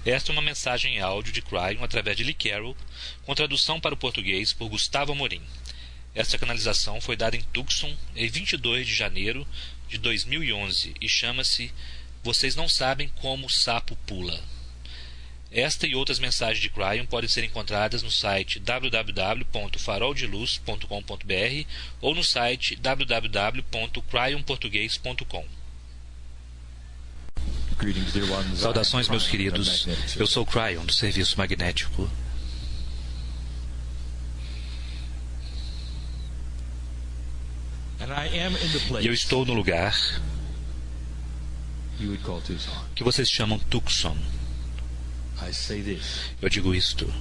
Esta é uma mensagem em áudio de Cryon através de Lee Carroll, com tradução para o português por Gustavo Amorim. Esta canalização foi dada em Tucson em 22 de janeiro de 2011 e chama-se Vocês Não Sabem Como o Sapo Pula. Esta e outras mensagens de Cryon podem ser encontradas no site www.faroldeluz.com.br ou no site www.cryonportugues.com. Saudações, meus queridos. Eu sou Cryon, do Serviço Magnético. E eu estou no lugar que vocês chamam Tucson. Eu digo isto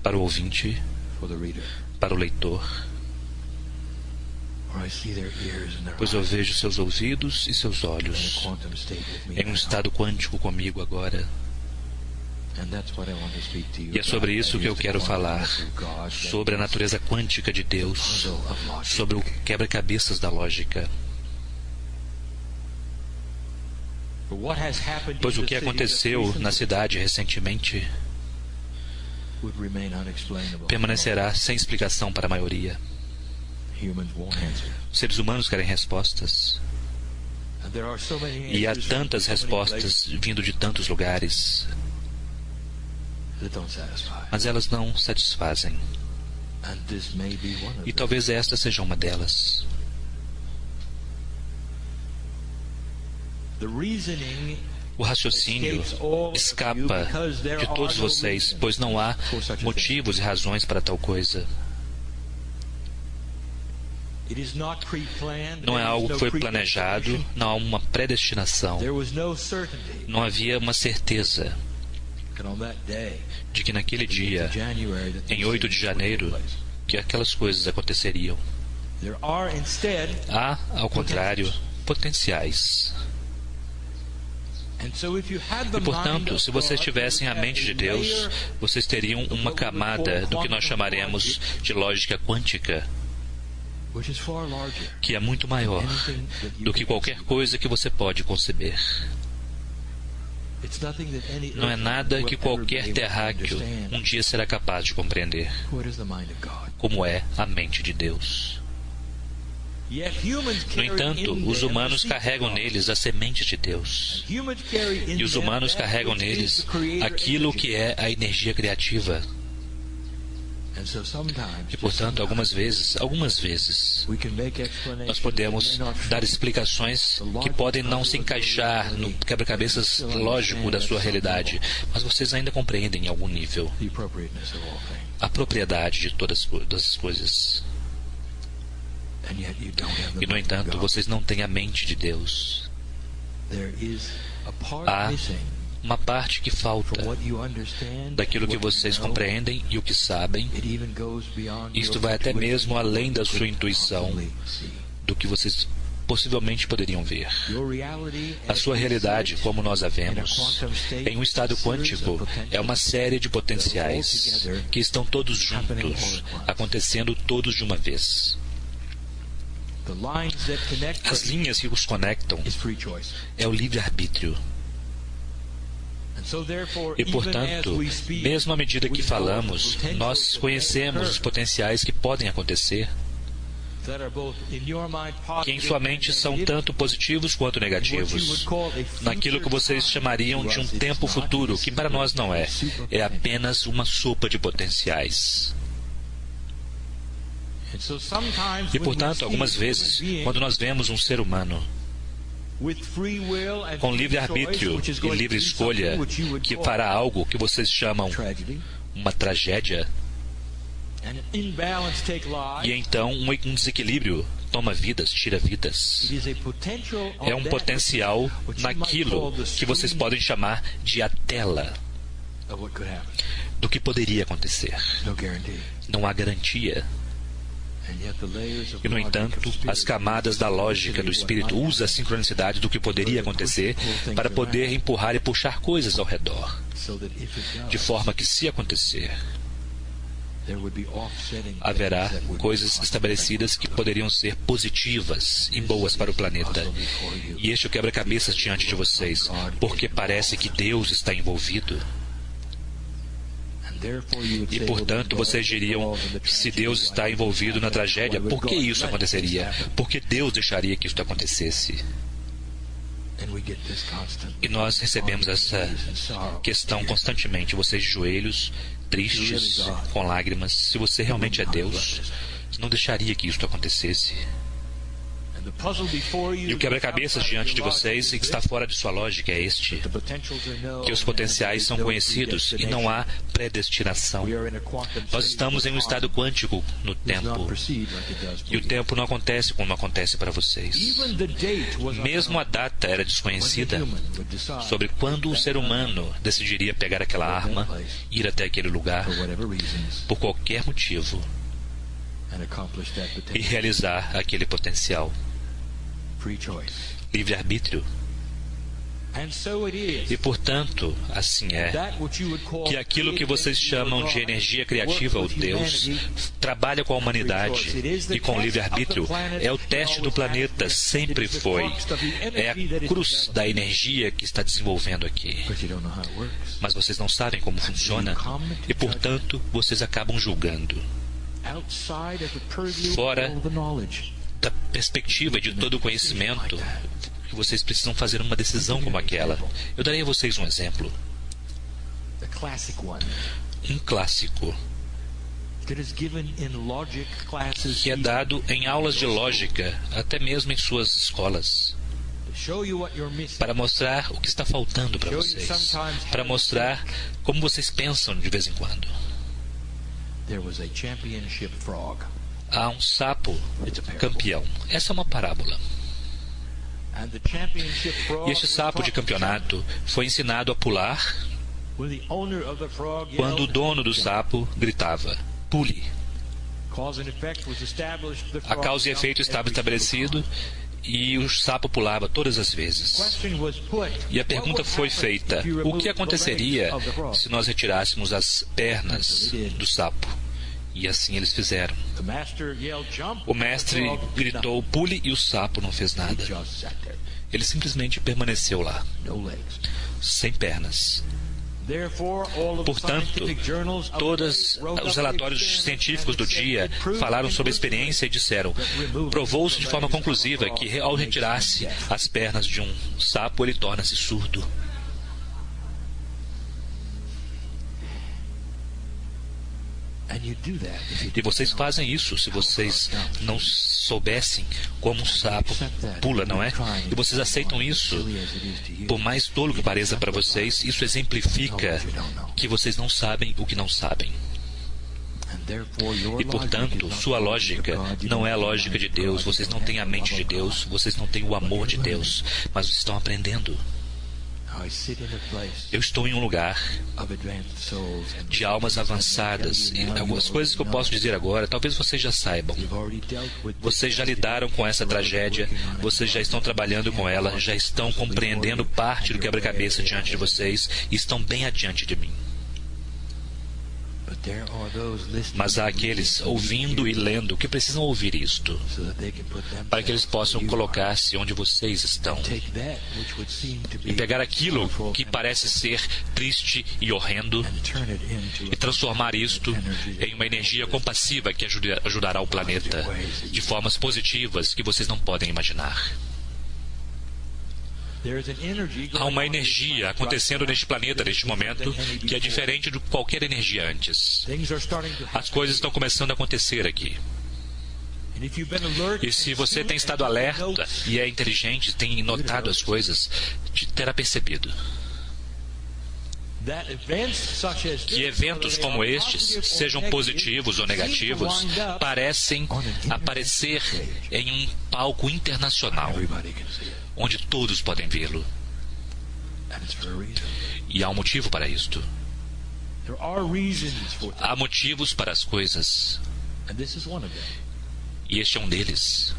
para o ouvinte, para o leitor, pois eu vejo seus ouvidos e seus olhos em um estado quântico comigo agora. E é sobre isso que eu quero falar, sobre a natureza quântica de Deus, sobre o quebra-cabeças da lógica. Pois o que aconteceu na cidade recentemente permanecerá sem explicação para a maioria. Os seres humanos querem respostas. E há tantas respostas vindo de tantos lugares, mas elas não satisfazem. E talvez esta seja uma delas. O raciocínio escapa de todos vocês, pois não há motivos e razões para tal coisa. Não é algo que foi planejado, não há uma predestinação. Não havia uma certeza de que naquele dia, em 8 de janeiro, que aquelas coisas aconteceriam. Há, ao contrário, potenciais. E, portanto, se vocês tivessem a mente de Deus, vocês teriam uma camada do que nós chamaremos de lógica quântica, que é muito maior do que qualquer coisa que você pode conceber. Não é nada que qualquer terráqueo um dia será capaz de compreender, como é a mente de Deus. No entanto, os humanos carregam neles a semente de Deus. E os humanos carregam neles aquilo que é a energia criativa. E, portanto, algumas vezes, nós podemos dar explicações que podem não se encaixar no quebra-cabeças lógico da sua realidade, mas vocês ainda compreendem em algum nível a propriedade de todas as coisas. E, no entanto, vocês não têm a mente de Deus. Há uma parte que falta daquilo que vocês compreendem e o que sabem. Isto vai até mesmo além da sua intuição, do que vocês possivelmente poderiam ver. A sua realidade, como nós a vemos, em um estado quântico, é uma série de potenciais que estão todos juntos, acontecendo todos de uma vez. As linhas que os conectam é o livre-arbítrio. E, portanto, mesmo à medida que falamos, nós conhecemos os potenciais que podem acontecer, que em sua mente são tanto positivos quanto negativos, naquilo que vocês chamariam de um tempo futuro, que para nós não é. É apenas uma sopa de potenciais. E, portanto, algumas vezes, quando nós vemos um ser humano com livre-arbítrio e livre escolha, que fará algo que vocês chamam uma tragédia, e então um desequilíbrio toma vidas, tira vidas. É um potencial naquilo que vocês podem chamar de a tela do que poderia acontecer. Não há garantia. E, no entanto, as camadas da lógica do espírito usam a sincronicidade do que poderia acontecer para poder empurrar e puxar coisas ao redor, de forma que, se acontecer, haverá coisas estabelecidas que poderiam ser positivas e boas para o planeta. E este é o quebra-cabeças diante de vocês, porque parece que Deus está envolvido. E, portanto, vocês diriam, se Deus está envolvido na tragédia, por que isso aconteceria? Por que Deus deixaria que isso acontecesse? E nós recebemos essa questão constantemente. Vocês de joelhos, tristes, com lágrimas. Se você realmente é Deus, não deixaria que isso acontecesse. E o quebra-cabeças diante de vocês e que está fora de sua lógica é este: que os potenciais são conhecidos e não há predestinação. Nós estamos em um estado quântico no tempo. E o tempo não acontece como acontece para vocês. Mesmo a data era desconhecida sobre quando o ser humano decidiria pegar aquela arma, ir até aquele lugar, por qualquer motivo, e realizar aquele potencial. Livre-arbítrio. E, portanto, assim é, que aquilo que vocês chamam de energia criativa ou Deus trabalha com a humanidade e com o livre-arbítrio. É o teste do planeta, sempre foi. É a cruz da energia que está desenvolvendo aqui. Mas vocês não sabem como funciona e, portanto, vocês acabam julgando. Fora da perspectiva de todo o conhecimento, que vocês precisam fazer uma decisão como aquela. Eu darei a vocês um exemplo. Um clássico que é dado em aulas de lógica, até mesmo em suas escolas, para mostrar o que está faltando para vocês, para mostrar como vocês pensam de vez em quando. Há um sapo campeão. Essa é uma parábola. E este sapo de campeonato foi ensinado a pular quando o dono do sapo gritava: pule. A causa e efeito estava estabelecido e o sapo pulava todas as vezes. E a pergunta foi feita: o que aconteceria se nós retirássemos as pernas do sapo? E assim eles fizeram. O mestre gritou: pule, e o sapo não fez nada. Ele simplesmente permaneceu lá, sem pernas. Portanto, todos os relatórios científicos do dia falaram sobre a experiência e disseram: provou-se de forma conclusiva que ao retirar-se as pernas de um sapo, ele torna-se surdo. E vocês fazem isso se vocês não soubessem como um sapo pula, não é? E vocês aceitam isso. Por mais tolo que pareça para vocês, isso exemplifica que vocês não sabem o que não sabem. E, portanto, sua lógica não é a lógica de Deus. Vocês não têm a mente de Deus, vocês não têm o amor de Deus, mas estão aprendendo. Eu estou em um lugar de almas avançadas, e algumas coisas que eu posso dizer agora, talvez vocês já saibam. Vocês já lidaram com essa tragédia, vocês já estão trabalhando com ela, já estão compreendendo parte do quebra-cabeça diante de vocês e estão bem adiante de mim. Mas há aqueles ouvindo e lendo que precisam ouvir isto, para que eles possam colocar-se onde vocês estão e pegar aquilo que parece ser triste e horrendo e transformar isto em uma energia compassiva que ajudará o planeta de formas positivas que vocês não podem imaginar. Há uma energia acontecendo neste planeta, neste momento, que é diferente de qualquer energia antes. As coisas estão começando a acontecer aqui. E se você tem estado alerta e é inteligente, tem notado as coisas, terá percebido que eventos como estes, sejam positivos ou negativos, parecem aparecer em um palco internacional, onde todos podem vê-lo. E há um motivo para isto. Há motivos para as coisas. E este é um deles.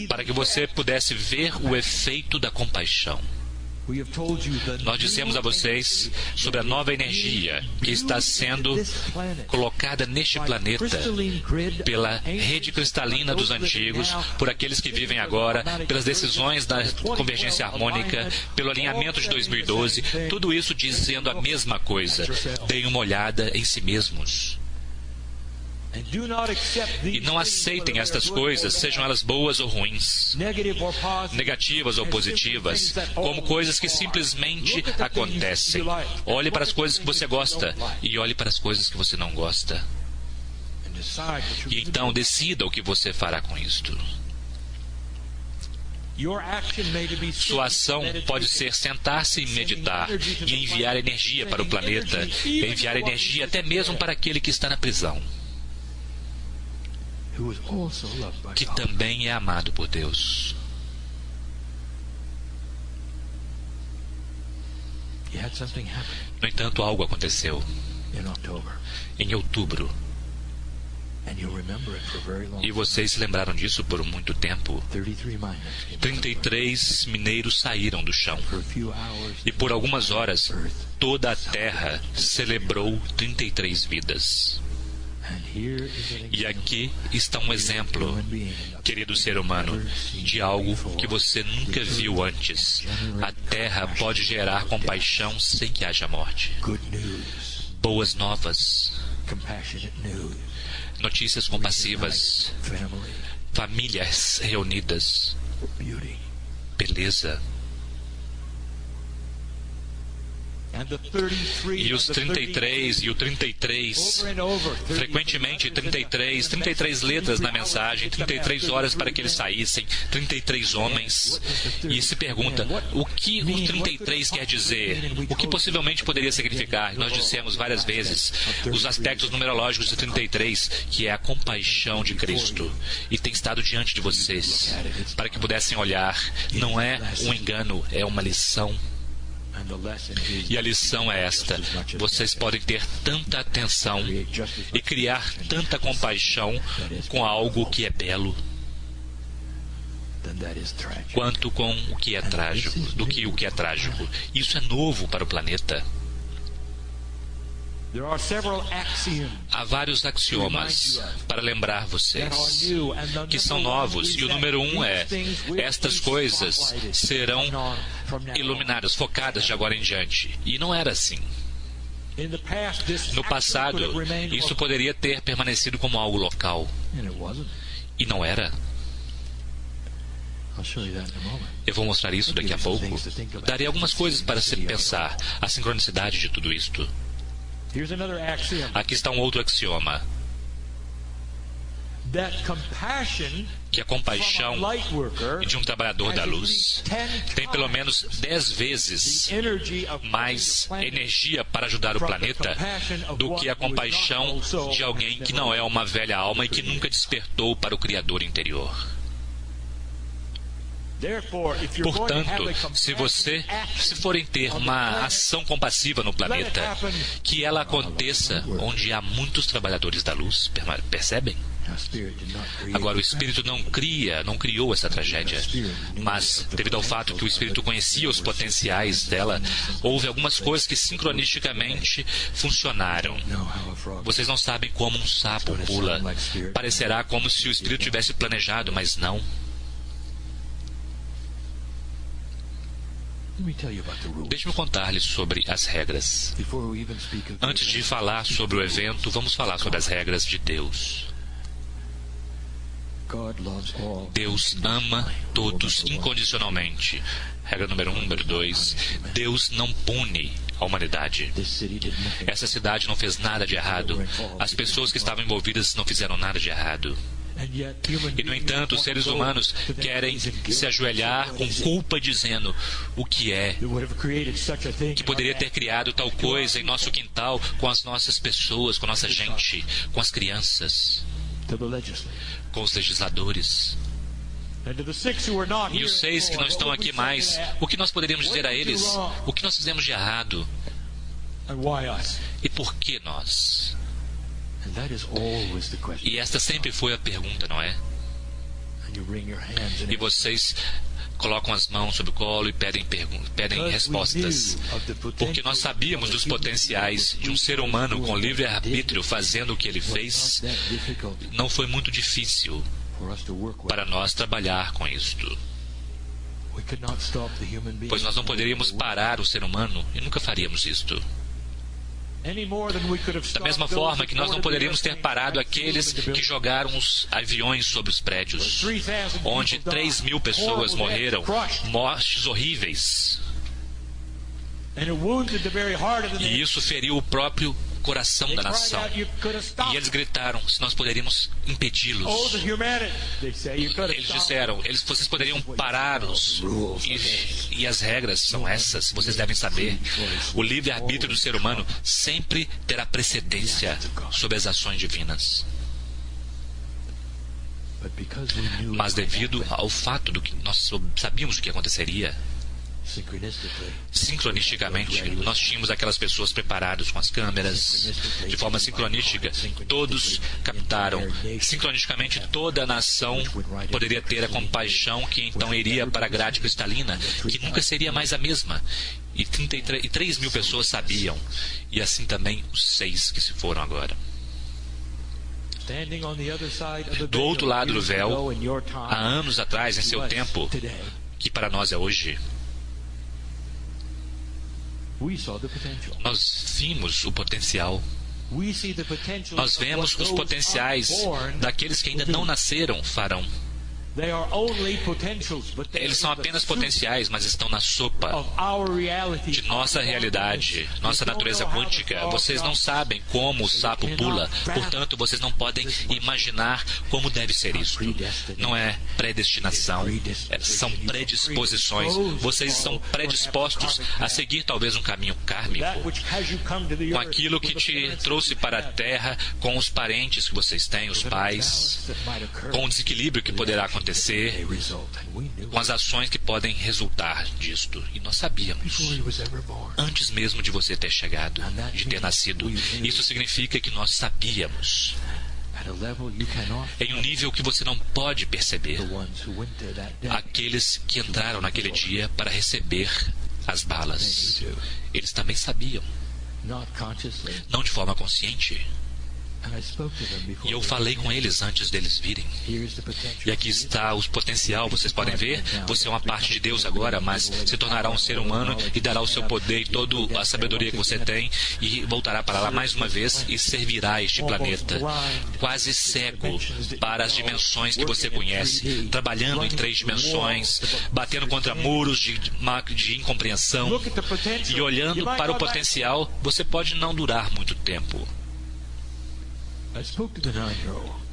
Para que você pudesse ver o efeito da compaixão. Nós dissemos a vocês sobre a nova energia que está sendo colocada neste planeta pela rede cristalina dos antigos, por aqueles que vivem agora, pelas decisões da convergência harmônica, pelo alinhamento de 2012, tudo isso dizendo a mesma coisa. Deem uma olhada em si mesmos. E não aceitem estas coisas, sejam elas boas ou ruins, negativas ou positivas, como coisas que simplesmente acontecem. Olhe para as coisas que você gosta e olhe para as coisas que você não gosta. E então decida o que você fará com isto. Sua ação pode ser sentar-se e meditar e enviar energia para o planeta, e enviar energia até mesmo para aquele que está na prisão, que também é amado por Deus. No entanto, algo aconteceu em outubro. E vocês se lembraram disso por muito tempo. 33 mineiros saíram do chão. E por algumas horas, toda a Terra celebrou 33 vidas. E aqui está um exemplo, querido ser humano, de algo que você nunca viu antes. A Terra pode gerar compaixão sem que haja morte. Boas novas. Notícias compassivas. Famílias reunidas. Beleza. E os 33 e o 33, frequentemente 33 letras na mensagem, 33 horas para que eles saíssem, 33 homens. E se pergunta, o que o 33 quer dizer? O que possivelmente poderia significar? Nós dissemos várias vezes os aspectos numerológicos de 33, que é a compaixão de Cristo. E tem estado diante de vocês, para que pudessem olhar. Não é um engano, é uma lição. E a lição é esta: vocês podem ter tanta atenção e criar tanta compaixão com algo que é belo, quanto com o que é trágico, do que o que é trágico. Isso é novo para o planeta. Há vários axiomas para lembrar vocês que são novos, e o número 1 é: estas coisas serão iluminadas, focadas de agora em diante. E não era assim. No passado, isso poderia ter permanecido como algo local. E não era. Eu vou mostrar isso daqui a pouco. Darei algumas coisas para se pensar, a sincronicidade de tudo isto. Aqui está um outro axioma: que a compaixão de um trabalhador da luz tem pelo menos 10 vezes mais energia para ajudar o planeta do que a compaixão de alguém que não é uma velha alma e que nunca despertou para o Criador interior. Portanto, se forem ter uma ação compassiva no planeta, que ela aconteça onde há muitos trabalhadores da luz, percebem? Agora, o Espírito não criou essa tragédia, mas devido ao fato que o Espírito conhecia os potenciais dela, houve algumas coisas que sincronisticamente funcionaram. Vocês não sabem como um sapo pula. Parecerá como se o Espírito tivesse planejado, mas não. Deixe-me contar-lhes sobre as regras. Antes de falar sobre o evento, vamos falar sobre as regras de Deus. Deus ama todos incondicionalmente. Regra número 1, número 2. Deus não pune a humanidade. Essa cidade não fez nada de errado. As pessoas que estavam envolvidas não fizeram nada de errado. E, no entanto, os seres humanos querem se ajoelhar com culpa, dizendo o que é, que poderia ter criado tal coisa em nosso quintal, com as nossas pessoas, com a nossa gente, com as crianças, com os legisladores. E os 6 que não estão aqui mais, o que nós poderíamos dizer a eles? O que nós fizemos de errado? E por que nós? E esta sempre foi a pergunta, não é? E vocês colocam as mãos sobre o colo e pedem respostas. Porque nós sabíamos dos potenciais de um ser humano com livre-arbítrio fazendo o que ele fez, não foi muito difícil para nós trabalhar com isto. Pois nós não poderíamos parar o ser humano e nunca faríamos isto. Da mesma forma que nós não poderíamos ter parado aqueles que jogaram os aviões sobre os prédios, onde 3.000 pessoas morreram, mortes horríveis. E isso feriu o próprio coração da nação. E eles gritaram se nós poderíamos impedi-los. Eles disseram, vocês poderiam parar-nos. E as regras são essas, vocês devem saber. O livre-arbítrio do ser humano sempre terá precedência sobre as ações divinas. Mas devido ao fato de que nós sabíamos o que aconteceria, sincronisticamente, nós tínhamos aquelas pessoas preparadas com as câmeras, de forma sincronística, todos captaram. Sincronisticamente, toda a nação poderia ter a compaixão que então iria para a grade cristalina, que nunca seria mais a mesma. E 3.000 pessoas sabiam, e assim também os 6 que se foram agora. Do outro lado do véu, há anos atrás, em seu tempo, que para nós é hoje, nós vimos o potencial. Nós vemos os potenciais daqueles que ainda não nasceram farão. Eles são apenas potenciais, mas estão na sopa de nossa realidade, nossa natureza quântica. Vocês não sabem como o sapo pula, portanto, vocês não podem imaginar como deve ser isso. Não é predestinação, são predisposições. Vocês são predispostos a seguir talvez um caminho kármico, com aquilo que te trouxe para a Terra, com os parentes que vocês têm, os pais, com o desequilíbrio que poderá acontecer, com as ações que podem resultar disto. E nós sabíamos, antes mesmo de você ter chegado, de ter nascido. Isso significa que nós sabíamos, em um nível que você não pode perceber, aqueles que entraram naquele dia para receber as balas. Eles também sabiam, não de forma consciente. E eu falei com eles antes deles virem. E aqui está o potencial, vocês podem ver. Você é uma parte de Deus agora, mas se tornará um ser humano e dará o seu poder e toda a sabedoria que você tem e voltará para lá mais uma vez e servirá este planeta, quase cego para as dimensões que você conhece, trabalhando em 3 dimensões, batendo contra muros de incompreensão e olhando para o potencial. Você pode não durar muito tempo.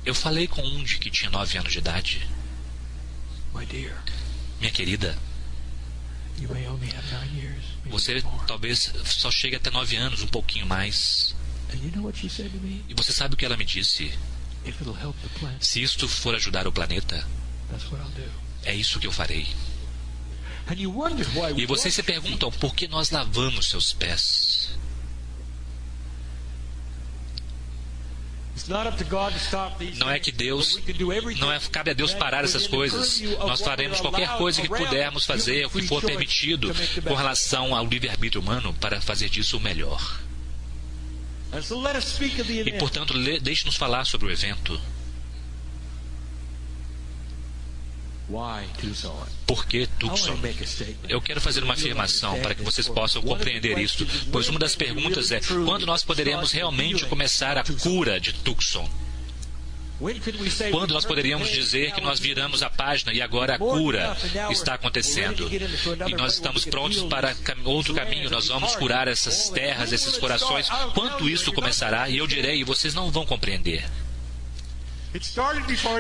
Eu falei com um que tinha 9 anos de idade. Minha querida, você talvez só chegue até 9 anos, um pouquinho mais. E você sabe o que ela me disse? Se isto for ajudar o planeta, é isso que eu farei. E vocês se perguntam por que nós lavamos seus pés. Não é que cabe a Deus parar essas coisas. Nós faremos qualquer coisa que pudermos fazer, o que for permitido com relação ao livre-arbítrio humano para fazer disso o melhor. E, portanto, deixe-nos falar sobre o evento. Por que Tucson? Eu quero fazer uma afirmação para que vocês possam compreender isto, pois uma das perguntas é: quando nós poderemos realmente começar a cura de Tucson? Quando nós poderíamos dizer que nós viramos a página e agora a cura está acontecendo? E nós estamos prontos para outro caminho, nós vamos curar essas terras, esses corações. Quando isso começará? E eu direi, e vocês não vão compreender.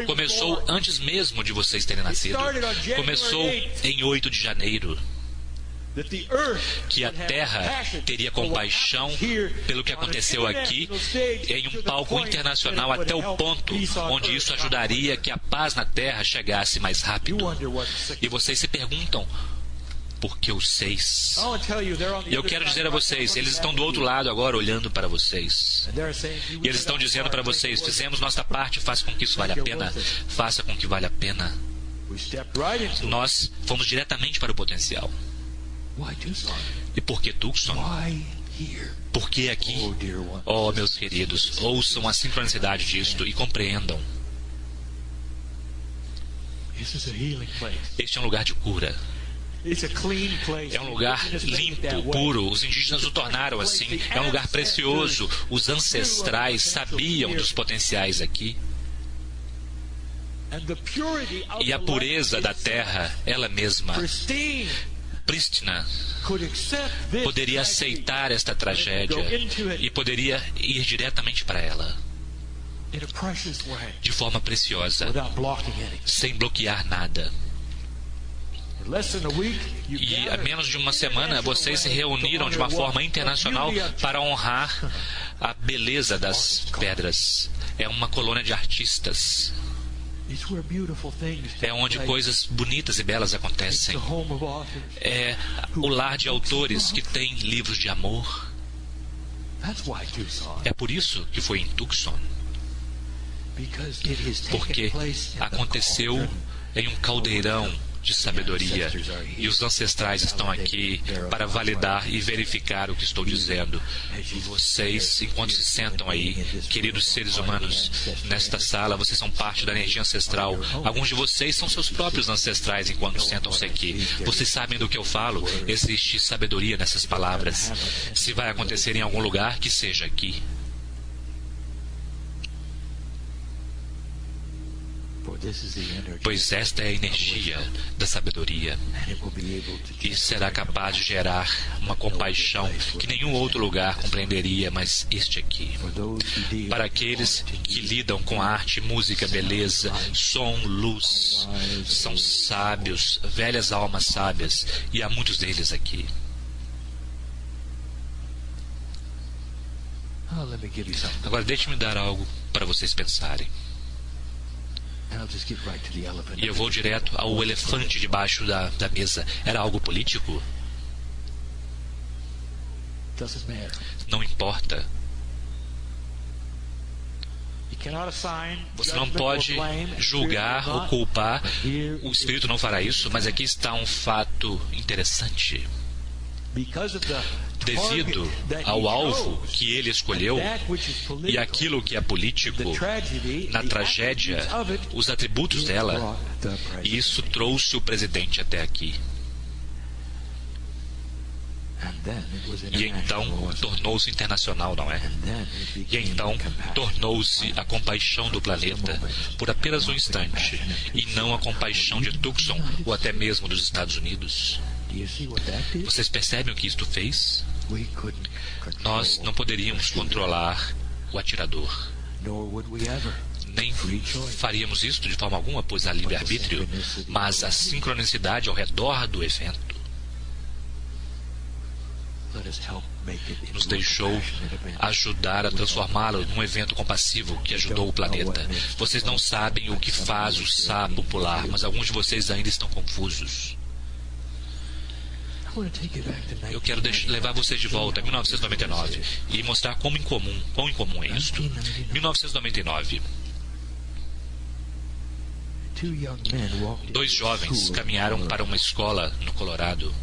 Começou antes mesmo de vocês terem nascido. Começou em 8 de janeiro. Que a Terra teria compaixão pelo que aconteceu aqui em um palco internacional até o ponto onde isso ajudaria que a paz na Terra chegasse mais rápido. E vocês se perguntam, porque os 6. E eu quero dizer a vocês, eles estão do outro lado agora olhando para vocês. E eles estão dizendo para vocês: fizemos nossa parte, faça com que isso valha a pena. Faça com que valha a pena. Nós fomos diretamente para o potencial. E por que Tucson? Por que aqui? Oh, meus queridos, ouçam a sincronicidade disto e compreendam. Este é um lugar de cura. É um lugar limpo, puro. Os indígenas o tornaram assim. É um lugar precioso. Os ancestrais sabiam dos potenciais aqui. E a pureza da terra, ela mesma, prístina, poderia aceitar esta tragédia e poderia ir diretamente para ela, de forma preciosa, sem bloquear nada. E há menos de uma semana, vocês se reuniram de uma forma internacional para honrar a beleza das pedras. É uma colônia de artistas. É onde coisas bonitas e belas acontecem. É o lar de autores que têm livros de amor. É por isso que foi em Tucson. Porque aconteceu em um caldeirão de sabedoria. E os ancestrais estão aqui para validar e verificar o que estou dizendo. Vocês, enquanto se sentam aí, queridos seres humanos, nesta sala, vocês são parte da energia ancestral. Alguns de vocês são seus próprios ancestrais enquanto sentam-se aqui. Vocês sabem do que eu falo. Existe sabedoria nessas palavras. Se vai acontecer em algum lugar, que seja aqui. Pois esta é a energia da sabedoria e será capaz de gerar uma compaixão que nenhum outro lugar compreenderia, mas este aqui. Para aqueles que lidam com arte, música, beleza, som, luz, são sábios, velhas almas sábias, e há muitos deles aqui. Agora deixe-me dar algo para vocês pensarem. E eu vou direto ao elefante debaixo da mesa. Era algo político? Não importa. Você não pode julgar ou culpar. O Espírito não fará isso, mas aqui está um fato interessante. Devido ao alvo que ele escolheu e aquilo que é político, na tragédia, os atributos dela, isso trouxe o presidente até aqui. E então tornou-se internacional, não é? E então tornou-se a compaixão do planeta por apenas um instante, e não a compaixão de Tucson ou até mesmo dos Estados Unidos. Vocês percebem o que isto fez? Nós não poderíamos controlar o atirador. Nem faríamos isso de forma alguma, pois há livre-arbítrio, mas a sincronicidade ao redor do evento nos deixou ajudar a transformá-lo num evento compassivo que ajudou o planeta. Vocês não sabem o que faz o sapo pular, mas alguns de vocês ainda estão confusos. Eu quero levar vocês de volta a 1999 e mostrar quão incomum é isto. 1999. 2 jovens caminharam para uma escola no Colorado,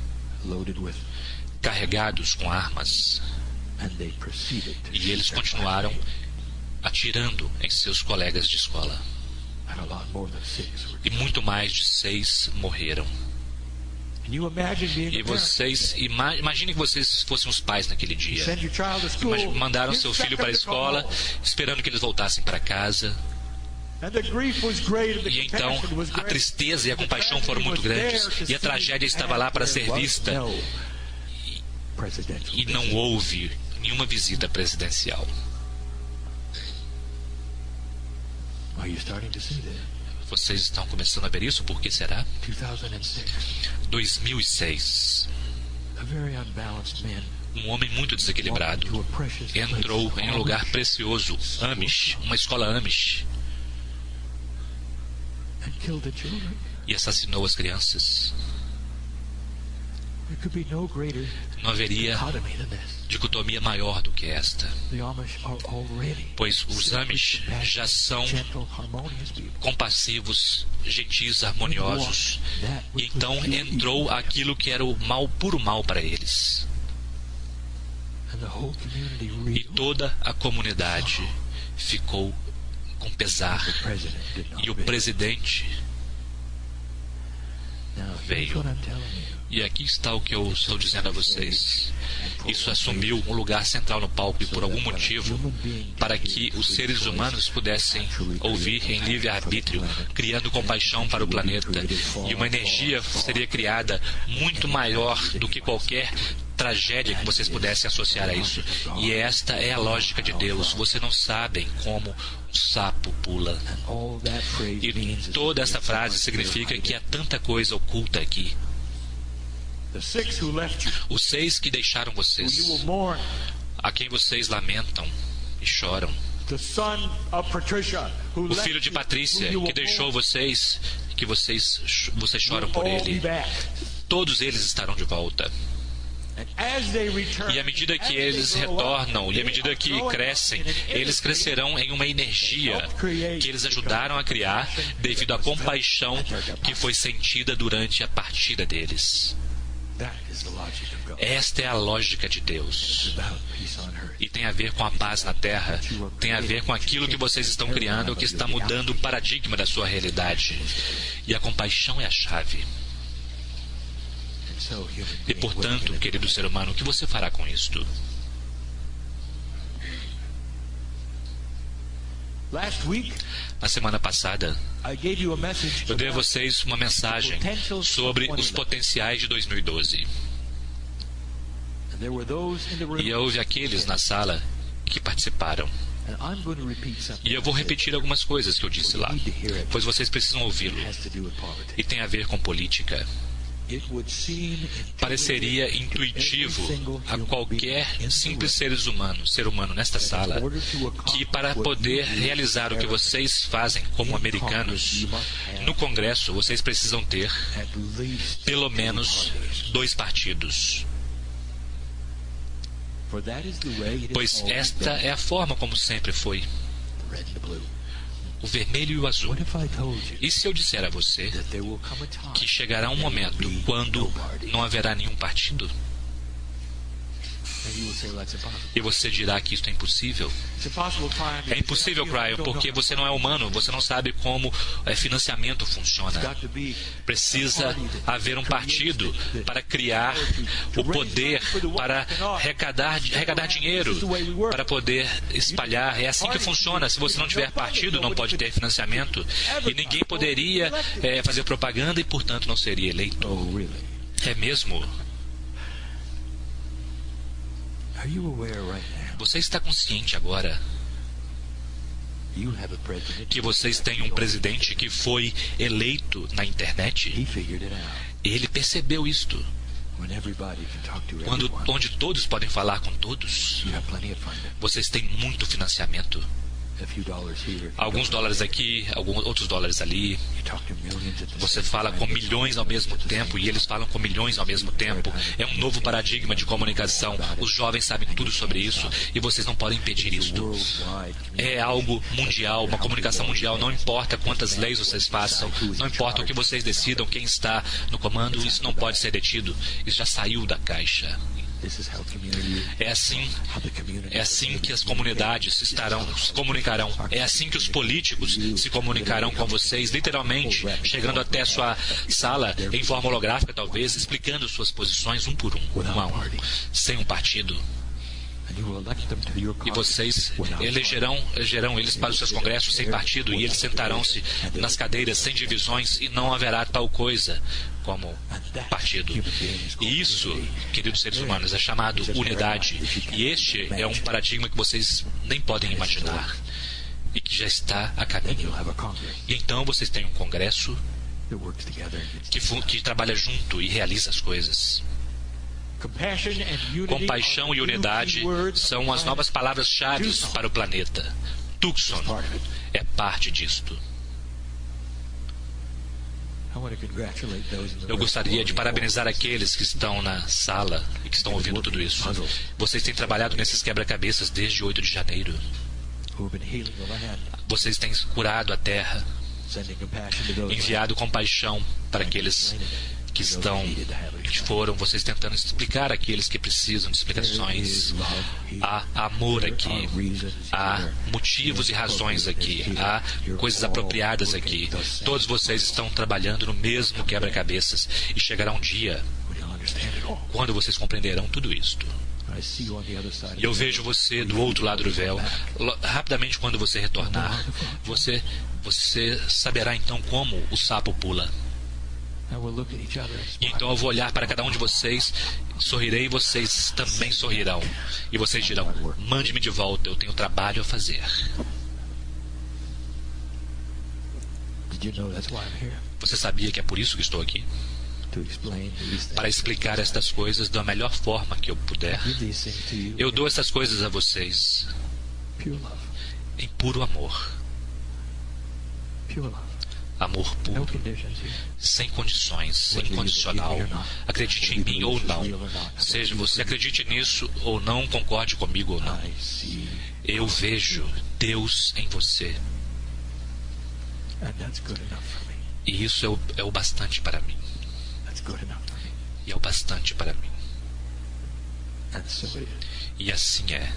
carregados com armas, e eles continuaram atirando em seus colegas de escola. E muito mais de 6 morreram. E vocês, imaginem que vocês fossem os pais naquele dia. Mandaram seu filho para a escola, esperando que eles voltassem para casa. E então, a tristeza e a compaixão foram muito grandes. E a tragédia estava lá para ser vista. E não houve nenhuma visita presidencial. Vocês estão começando a ver isso? Por que será? 2006. Um homem muito desequilibrado entrou em um lugar precioso, Amish, uma escola Amish, e assassinou as crianças. Não haveria dicotomia maior do que esta. Pois os Amish já são compassivos, gentis, harmoniosos. E então entrou aquilo que era o mal, puro mal para eles. E toda a comunidade ficou com pesar. E o presidente veio. E aqui está o que eu estou dizendo a vocês. Isso assumiu um lugar central no palco e por algum motivo, para que os seres humanos pudessem ouvir em livre-arbítrio, criando compaixão para o planeta. E uma energia seria criada muito maior do que qualquer tragédia que vocês pudessem associar a isso. E esta é a lógica de Deus. Vocês não sabem como um sapo pula. E toda essa frase significa que há tanta coisa oculta aqui. Os 6 que deixaram vocês, a quem vocês lamentam e choram. O filho de Patrícia, que deixou vocês, que vocês choram por ele. Todos eles estarão de volta. E à medida que eles retornam, e à medida que crescem, eles crescerão em uma energia que eles ajudaram a criar devido à compaixão que foi sentida durante a partida deles. Esta é a lógica de Deus. E tem a ver com a paz na Terra. Tem a ver com aquilo que vocês estão criando, que está mudando o paradigma da sua realidade. E a compaixão é a chave. E, portanto, querido ser humano, o que você fará com isto? Na semana passada, eu dei a vocês uma mensagem sobre os potenciais de 2012. E houve aqueles na sala que participaram. E eu vou repetir algumas coisas que eu disse lá, pois vocês precisam ouvi-lo. E tem a ver com política. Pareceria intuitivo a qualquer simples ser humano nesta sala, que para poder realizar o que vocês fazem como americanos, no Congresso vocês precisam ter pelo menos 2 partidos. Pois esta é a forma como sempre foi. O vermelho e o azul. E se eu disser a você que chegará um momento quando não haverá nenhum partido? E você dirá que isso é impossível? É impossível, Cryon, porque você não é humano, você não sabe como financiamento funciona. Precisa haver um partido para criar o poder, para arrecadar dinheiro, para poder espalhar. É assim que funciona. Se você não tiver partido, não pode ter financiamento. E ninguém poderia fazer propaganda e, portanto, não seria eleito. É mesmo? Você está consciente agora que vocês têm um presidente que foi eleito na internet? Ele percebeu isto. Onde todos podem falar com todos, vocês têm muito financiamento. Alguns dólares aqui, outros dólares ali. Você fala com milhões ao mesmo tempo e eles falam com milhões ao mesmo tempo. É um novo paradigma de comunicação. Os jovens sabem tudo sobre isso e vocês não podem impedir isto. É algo mundial, uma comunicação mundial. Não importa quantas leis vocês façam, não importa o que vocês decidam, quem está no comando, isso não pode ser detido. Isso já saiu da caixa. É assim que as comunidades se comunicarão. É assim que os políticos se comunicarão com vocês, literalmente, chegando até a sua sala em forma holográfica, talvez, explicando suas posições um por um a um, sem um partido. E vocês elegerão eles para os seus congressos sem partido, e eles sentarão-se nas cadeiras sem divisões, e não haverá tal coisa como partido. E isso, queridos seres humanos, é chamado unidade. E este é um paradigma que vocês nem podem imaginar e que já está a caminho. E então vocês têm um congresso que trabalha junto e realiza as coisas. Compaixão e unidade são as novas palavras-chave para o planeta. Tucson é parte disto. Eu gostaria de parabenizar aqueles que estão na sala e que estão ouvindo tudo isso. Vocês têm trabalhado nesses quebra-cabeças desde 8 de janeiro. Vocês têm curado a terra, enviado compaixão para aqueles que foram, vocês tentando explicar àqueles que precisam de explicações. Há amor aqui, há motivos e razões aqui, há coisas apropriadas aqui. Todos vocês estão trabalhando no mesmo quebra-cabeças e chegará um dia quando vocês compreenderão tudo isto. E eu vejo você do outro lado do véu. Rapidamente, quando você retornar, você saberá então como o sapo pula. E então eu vou olhar para cada um de vocês, sorrirei e vocês também sorrirão. E vocês dirão: mande-me de volta, eu tenho trabalho a fazer. Você sabia que é por isso que estou aqui? Para explicar estas coisas da melhor forma que eu puder. Eu dou essas coisas a vocês em puro amor. Amor puro, sem condições, incondicional. Acredite em mim ou não. Seja você acredite nisso ou não, concorde comigo ou não. Eu vejo Deus em você. E isso é o bastante para mim. E é o bastante para mim. E assim é.